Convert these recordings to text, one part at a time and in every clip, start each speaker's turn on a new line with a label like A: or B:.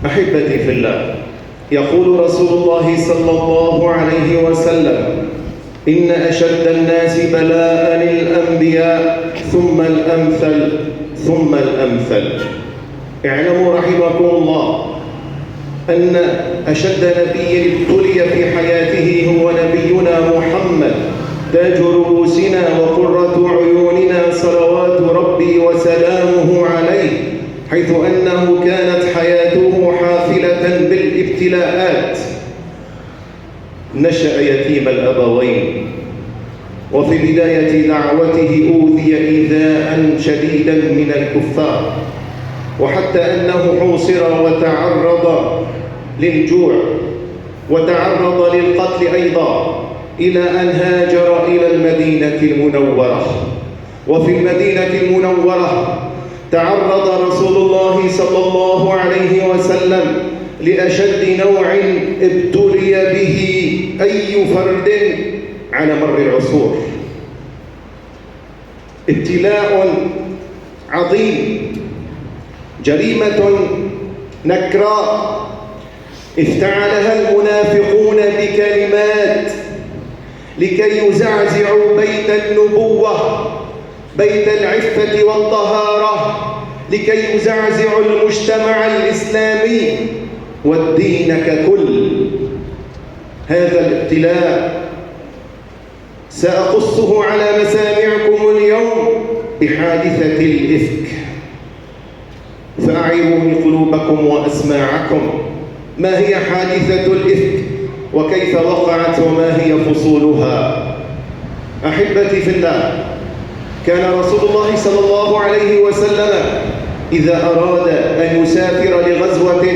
A: أحبتي في الله، يقول رسول الله صلى الله عليه وسلم: إن أشد الناس بلاء الأنبياء ثم الأمثل ثم الأمثل. اعلموا رحمكم الله أن أشد نبي ابتلي في حياته هو نبينا محمد، تاج رؤوسنا وقرة عيوننا، صلوات ربي وسلامه عليه، حيث أنه كانت حياته حافلة بالابتلاءات. نشأ يتيم الأبوين، وفي بداية دعوته أوذي إيذاء شديدا من الكفار، وحتى أنه حوصر وتعرض للجوع وتعرض للقتل أيضا، إلى أن هاجر إلى المدينة المنورة. وفي المدينة المنورة تعرض رسول الله صلى الله عليه وسلم لأشد نوع ابتلي به أي فرد على مر العصور. ابتلاء عظيم، جريمة نكراء افتعلها المنافقون بكلمات لكي يزعزعوا بيت النبوة، بيت العفة والطهارة، لكي يزعزعوا المجتمع الإسلامي والدين ككل. هذا الابتلاء سأقصه على مسامعكم اليوم بحادثة الإفك، فأعيروا قلوبكم وأسماعكم. ما هي حادثة الإفك وكيف وقعت وما هي فصولها؟ أحبتي في الله، كان رسول الله صلى الله عليه وسلم إذا أراد أن يسافر لغزوة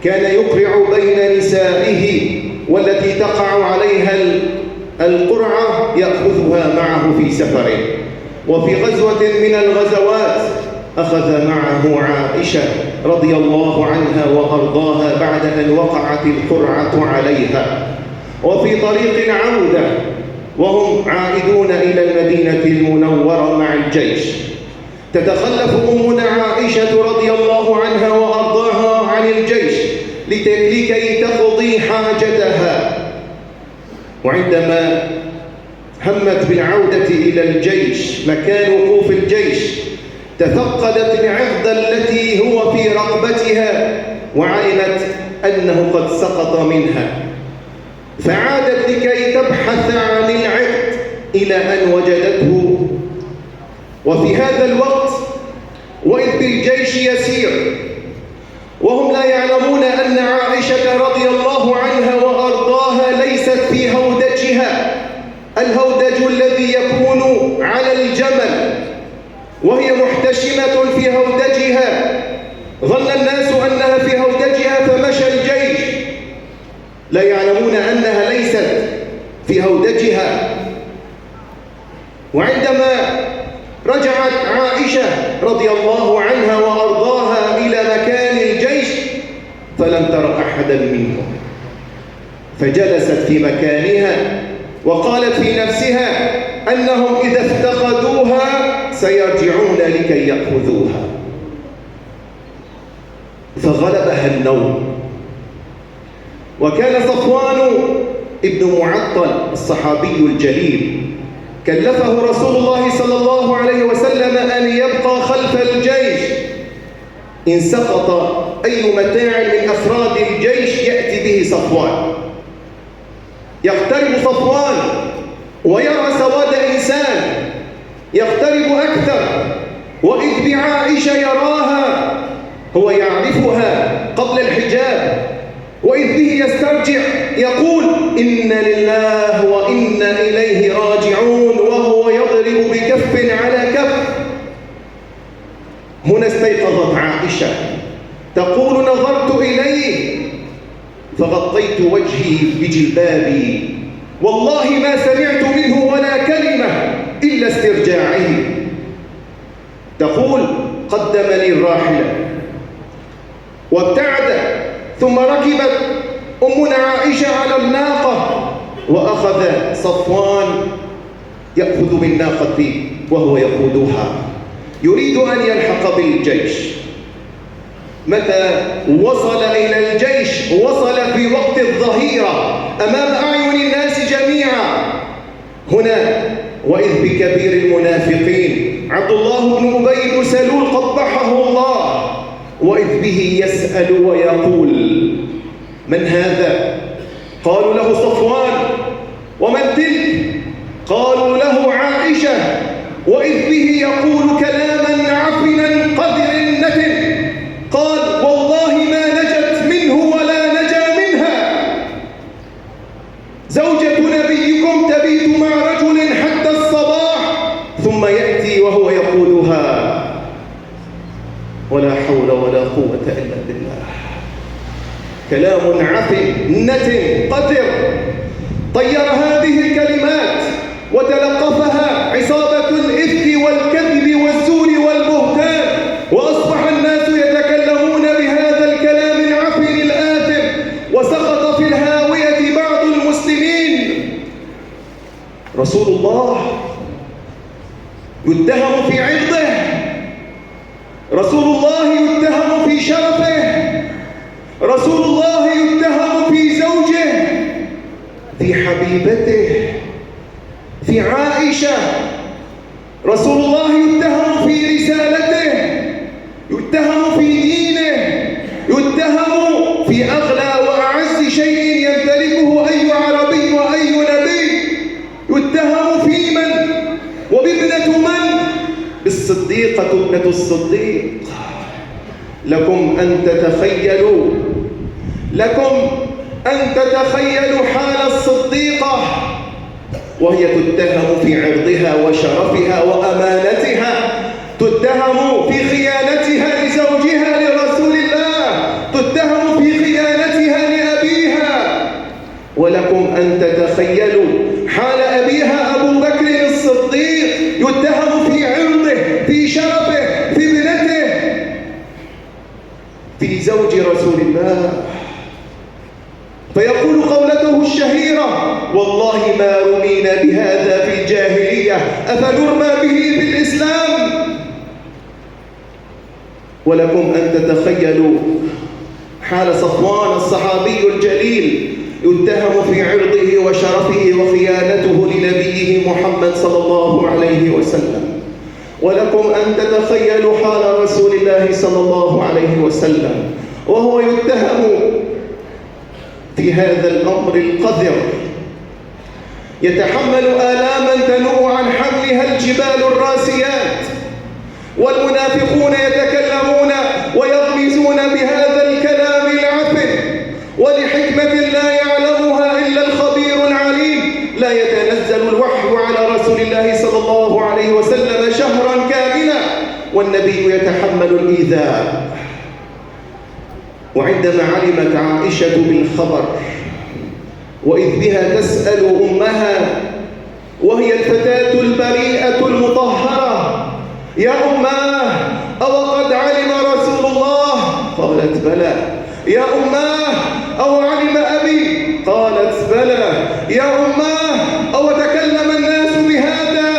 A: كان يقرع بين نسائه، والتي تقع عليها القرعة يأخذها معه في سفره. وفي غزوة من الغزوات أخذ معه عائشة رضي الله عنها وأرضاها بعد أن وقعت القرعة عليها. وفي طريق العودة وهم عائدون إلى المدينة المنورة مع الجيش، تتخلف أمنا عائشة رضي الله عنها وأرضاها عن الجيش لكي تقضي حاجتها. وعندما همت بالعودة إلى الجيش مكان وقوف الجيش، تفقدت العقد التي هو في رقبتها وعلمت أنه قد سقط منها، فعادت لكي تبحث عن العقد إلى أن وجدته. وفي هذا الوقت وإذ بالجيش يسير وهم لا يعلمون أن عائشة رضي الله عنها وأرضاها ليست في هودجها، الهودج الذي يكون على الجمل، وهي محتشمة في هودجها. ظن الناس أنها في هودجها فمشى الجيش، لا يعلمون أنها ليست في هودجها. وعندما رجعت عائشة رضي الله عنها وأرضاها إلى مكان الجيش فلم تر أحدا منهم، فجلست في مكانها وقالت في نفسها أنهم إذا افتقدوها سيرجعون لكي يأخذوها. فغلبها النوم. وكان صفوان ابن معطل الصحابي الجليل كلفه رسول الله صلى الله عليه وسلم أن يبقى خلف الجيش، إن سقط أي متاع من أفراد الجيش يأتي به صفوان. يقترب صفوان ويرى سواد إنسان، يقترب أكثر، وإذ بعائشة يراها، هو يعرفها قبل الحجاب، وإذ به يسترجع يقول: إن لله وإنا إليه راجعون، وهو يضرب بكف على كف. هنا استيقظت عائشة تقول: نظرت إليه فغطيت وجهي بجلبابي، والله ما سمعت منه ولا كلمة إلا استرجاعه. تقول: قدمني الراحلة وابتعد، ثم ركبت أمنا عائشة على الناقة، وأخذ صفوان يأخذ بالناقة وهو يقودها، يريد أن يلحق بالجيش. متى وصل إلى الجيش وصل في وقت الظهيرة أمام أعين الناس جميعا. هنا وإذ بكبير المنافقين عبد الله بن أبي بن سلول قبحه الله، وإذ به يسأل ويقول: من هذا؟ قالوا له صفوان. ومن تلك؟ قالوا له عائشة. وإذ به يقول كلاما عفنا قذر نتن. قال: والله ما نجت منه ولا نجا منها. زوجة نبيكم تبيت مع رجل حتى الصباح ثم يأتي وهو يقولها. ولا حول ولا قوة إلا بالله. كلام عفن نتن قذر. طير هذه الكلمات وتلقفها عصابة الإفك والكذب والزور والبهتان، وأصبح الناس يتكلمون بهذا الكلام العفن الآثم، وسقط في الهاوية بعض المسلمين. رسول الله يتهم في عرضه، رسول الله يتهم في شرفه، رسول الله يتهم في زوجه، في حبيبته، في عائشة. رسول الله يتهم في رسالته، يتهم في دينه، يتهم في أغلى وأعز شيء يمتلكه أي عربي وأي نبي. يتهم في من وبابنة من؟ بالصديقة ابنة الصديق. لكم أن تتخيلوا حال الصديقة وهي تتهم في عرضها وشرفها وأمانتها، تتهم في خيانتها لزوجها لرسول الله، تتهم في خيانتها لأبيها. ولكم أن تتخيلوا حال أبيها أبو بكر الصديق يتهم في عرضه، في شرفه، في ابنته، في زوج رسول الله. فيقول قولته الشهيرة: والله ما رمينا بهذا في الجاهلية أفنرمى به في الإسلام. ولكم أن تتخيلوا حال صفوان الصحابي الجليل يتهم في عرضه وشرفه وخيانته لنبيه محمد صلى الله عليه وسلم. ولكم أن تتخيلوا حال رسول الله صلى الله عليه وسلم وهو يتهم في هذا الأمر القذر، يتحمل آلاما تنوء عن حملها الجبال الراسيات، والمنافقون يتكلمون ويغمزون بهذا الكلام العفن، ولحكمة لا يعلمها إلا الخبير العليم لا يتنزل الوحي على رسول الله صلى الله عليه وسلم شهرا كاملا والنبي يتحمل الإيذاء. وعندما علمت عائشة بالخبر وإذ بها تسأل أمها وهي الفتاة البريئة المطهرة: يا أماه أو قد علم رسول الله؟ قالت: بلى. يا أماه أو علم أبي؟ قالت: بلى. يا أماه أو تكلم الناس بهذا؟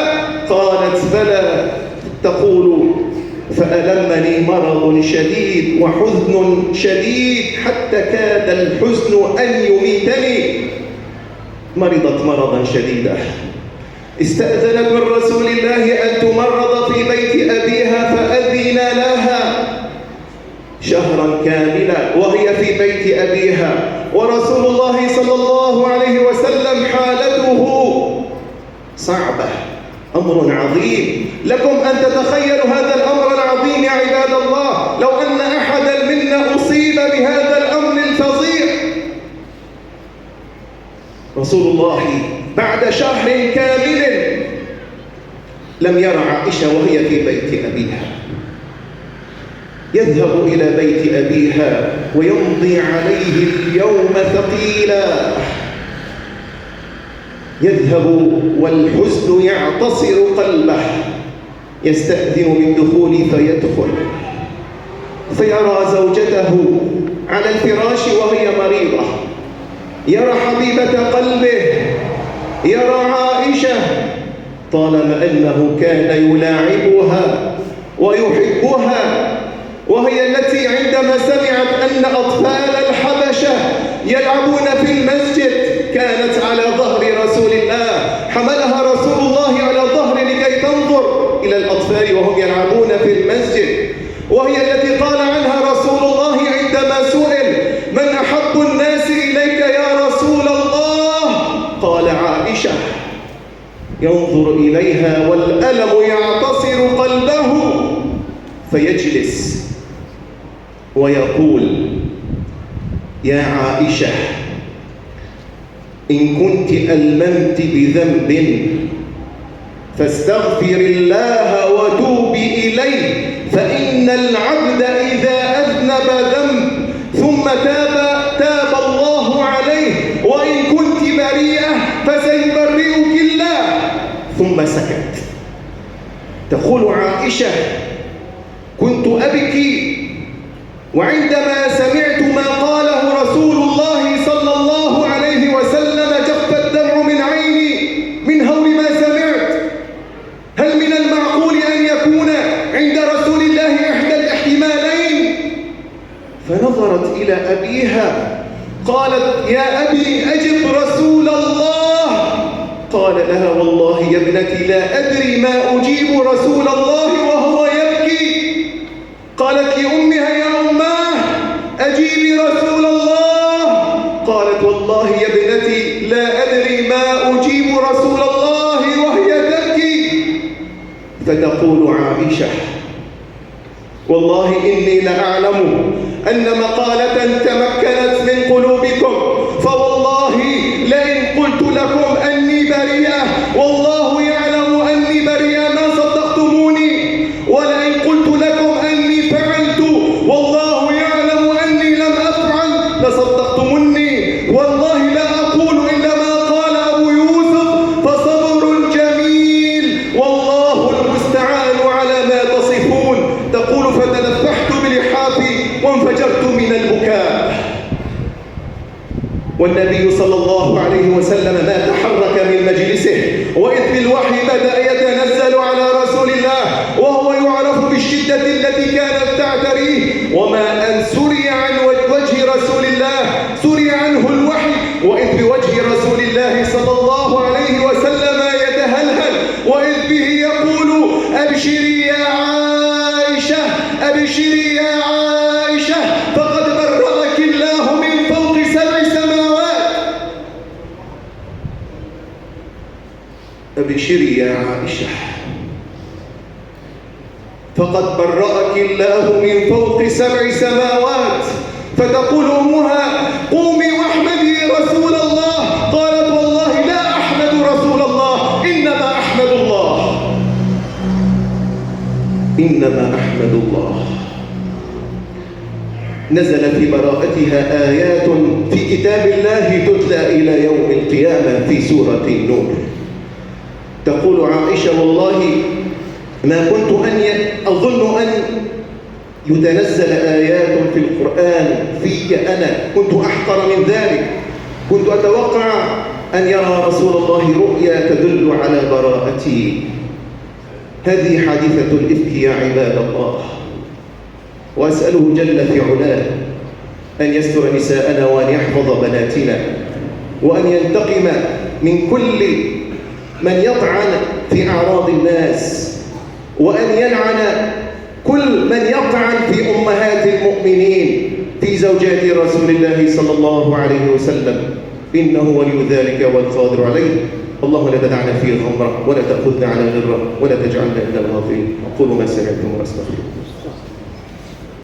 A: قالت: بلى. تقول: فألمني مرض شديد وحزن شديد حتى كاد الحزن أن يميتني. مرضت مرضا شديدا، استأذنت من رسول الله أن تمرض في بيت أبيها فأذن لها شهرا كاملا وهي في بيت أبيها، ورسول الله صلى الله عليه وسلم حالته صعبة، أمر عظيم. لكم أن تتخيلوا هذا الأمر العظيم يا عباد الله. لو أن أحدا منا أصيب بهذا الأمر الفظيع. رسول الله بعد شهر كامل لم يرى عائشة وهي في بيت أبيها، يذهب إلى بيت أبيها ويمضي عليه اليوم ثقيلا، يذهب والحزن يعتصر قلبه، يستأذن بالدخول فيدخل فيرى زوجته على الفراش وهي مريضة، يرى حبيبة قلبه، يرى عائشة طالما أنه كان يلاعبها ويحبها وهي التي عند عندما سمعت أن أطفال الحبشة يلعبون في المسجد كانت على ظهر رسول الله، حملها رسول الله على ظهر لكي تنظر إلى الأطفال وهم يلعبون في المسجد، وهي التي قال عنها رسول الله عندما سئل: من أحب الناس إليك يا رسول الله؟ قال: عائشة. ينظر إليها والألم يعتصر قلبه فيجلس ويقول: يا عائشة، إن كنت ألممت بذنب فاستغفر الله وتوبي إليه، فإن العبد إذا أذنب ذنب ثم تاب الله عليه، وإن كنت بريئة فسيبرئك الله. ثم سكت. تقول عائشة: كنت أبكي، وعندما سمعت ما قاله رسول الله صلى الله عليه وسلم جف الدمع من عيني من هول ما سمعت. هل من المعقول أن يكون عند رسول الله إحدى الاحتمالين؟ فنظرت إلى أبيها قالت: يا أبي أجب رسول الله. قال لها: والله يا ابنتي لا أدري ما أجيب رسول الله وهو يبكي. قالت لأمها: يا أماه أجيبي رسول الله. قالت: والله يا ابنتي لا أدري ما أجيب رسول الله وهي تبكي. فتقول عائشة: والله إني لأعلم أن مقالة تمكنت من قلوبكم، فوالله لئن قلت لكم أني بريئة والله يعلم أني بريئة ما صدقتموني، ولئن قلت لكم أني فعلت والله يعلم أني لم أفعل لصدقتموني. والله لا أقول إلا ما قال أبو يوسف: فصبر جميل والله المستعان على ما تصفون. تقول: فتنفحت بلحافي وانفجرت من البكاء. والنبي صلى الله عليه وسلم ما تحرك من مجلسه، وإذ بالوحي بدأ يتنزل على رسول الله وهو يعرف بالشدة التي كانت تعتريه، وما أن سري عن وجه رسول الله سري عنه الوحي، وإذ بوجه رسول الله صلى الله عليه وسلم يتهلهل، وإذ به يقول: أبشري يا عائشة، أبشري يا عائشة، فقد برأك الله من فوق 7 سماوات. أبشري يا عائشة، فقد برأك الله من فوق 7 سماوات. فتقول أمها: قومي واحمدي رسول الله. قالت: والله لا أحمد رسول الله، إنما أحمد الله، إنما أحمد الله. نزل في براءتها آيات في كتاب الله تتلى إلى يوم القيامة في سورة النور. تقول عائشة: والله ما كنت أظن أن يتنزل آيات في القرآن في أنا، كنت أحقر من ذلك. كنت أتوقع أن يرى رسول الله رؤيا تدل على براءتي. هذه حادثة الإفك يا عباد الله، وأسأله جل في علاه أن يستر نساءنا وأن يحفظ بناتنا، وأن ينتقم من كل من يطعن في أعراض الناس، وأن يلعن كل من يطعن في أمهات المؤمنين، في زوجات رسول الله صلى الله عليه وسلم، إنه ولي ذلك والقادر عليه. اللهم لا تدعنا في غمرة ولا تأخذنا على غرة ولا تجعلنا من الغافلين. أقول ما سمعتم وأستغفر الله.